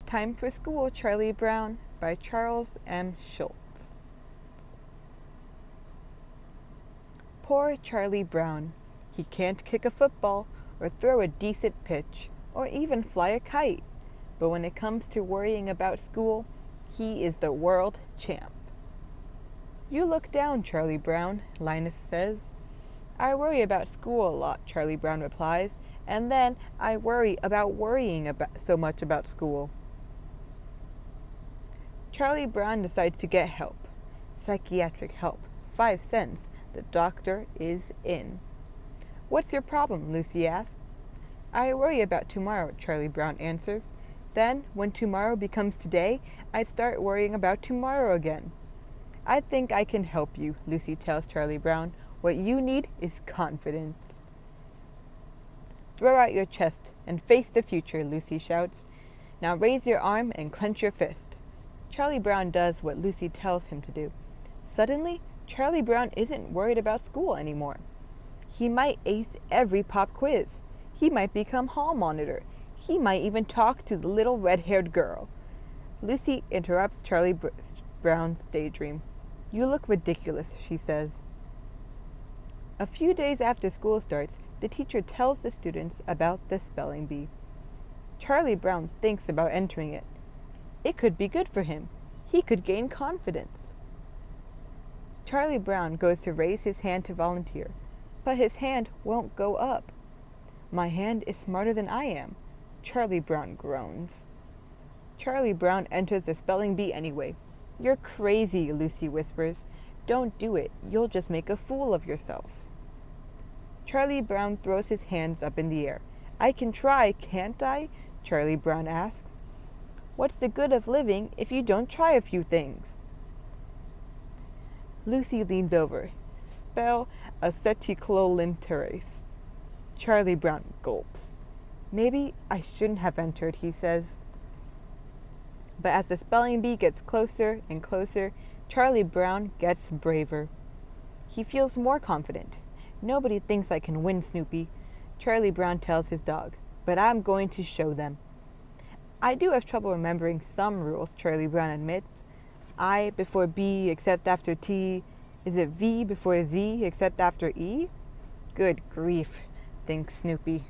Time for School, Charlie Brown by Charles M.Schulz. Poor Charlie Brown. He can't kick a football or throw a decent pitch or even fly a kite. But when it comes to worrying about school, he is the world champ. You look down, Charlie Brown, Linus says. I worry about school a lot, Charlie Brown replies, and then I worry about worrying so much about school. Charlie Brown decides to get help. Psychiatric help. 5 cents. The doctor is in. What's your problem? Lucy asks. I worry about tomorrow, Charlie Brown answers. Then, when tomorrow becomes today, I start worrying about tomorrow again. I think I can help you, Lucy tells Charlie Brown. What you need is confidence. Throw out your chest and face the future, Lucy shouts. Now raise your arm and clench your fist. Charlie Brown does what Lucy tells him to do. Suddenly, Charlie Brown isn't worried about school anymore. He might ace every pop quiz. He might become hall monitor. He might even talk to the little red-haired girl. Lucy interrupts Charlie Brown's daydream. You look ridiculous, she says. A few days after school starts, the teacher tells the students about the spelling bee. Charlie Brown thinks about entering it. It could be good for him. He could gain confidence. Charlie Brown goes to raise his hand to volunteer, but his hand won't go up. My hand is smarter than I am, Charlie Brown groans. Charlie Brown enters the spelling bee anyway. You're crazy, Lucy whispers. Don't do it. You'll just make a fool of yourself. Charlie Brown throws his hands up in the air. I can try, can't I? Charlie Brown asks. What's the good of living if you don't try a few things? Lucy leans over. Spell aceticlolinterase. Charlie Brown gulps. Maybe I shouldn't have entered, he says. But as the spelling bee gets closer and closer, Charlie Brown gets braver. He feels more confident. Nobody thinks I can win, Snoopy, Charlie Brown tells his dog, but I'm going to show them. I do have trouble remembering some rules, Charlie Brown admits. I before B except after T. Is it V before Z except after E? Good grief, thinks Snoopy.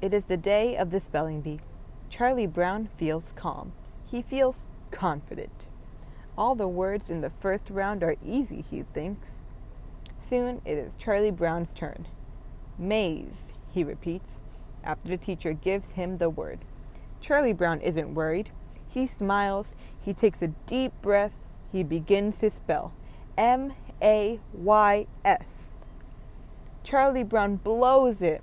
It is the day of the spelling bee. Charlie Brown feels calm. He feels confident. All the words in the first round are easy, he thinks. Soon it is Charlie Brown's turn. Maze, he repeats, after the teacher gives him the word. Charlie Brown isn't worried. He smiles, he takes a deep breath, he begins to spell. M-A-Y-S. Charlie Brown blows it.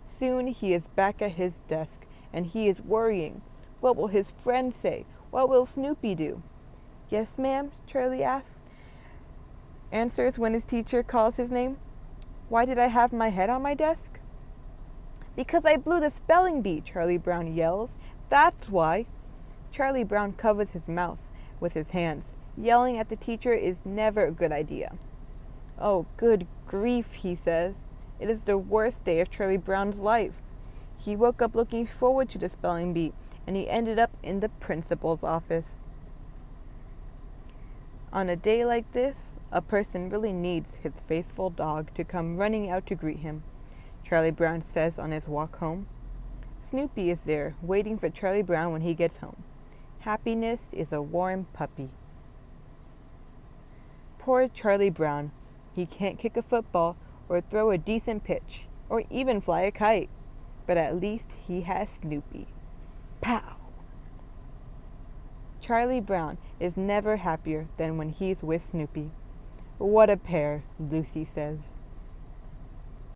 Soon he is back at his desk, and he is worrying. What will his friends say? What will Snoopy do? Yes, ma'am, Charlie answers when his teacher calls his name. Why did I have my head on my desk? Because I blew the spelling bee, Charlie Brown yells. That's why. Charlie Brown covers his mouth with his hands. Yelling at the teacher is never a good idea. Oh, good grief, he says. It is the worst day of Charlie Brown's life. He woke up looking forward to the spelling bee, and he ended up in the principal's office. On a day like this, a person really needs his faithful dog to come running out to greet him, Charlie Brown says on his walk home. Snoopy is there, waiting for Charlie Brown when he gets home. Happiness is a warm puppy. Poor Charlie Brown. He can't kick a football or throw a decent pitch or even fly a kite. But at least he has Snoopy. Pow! Charlie Brown is never happier than when he's with Snoopy. What a pair, Lucy says.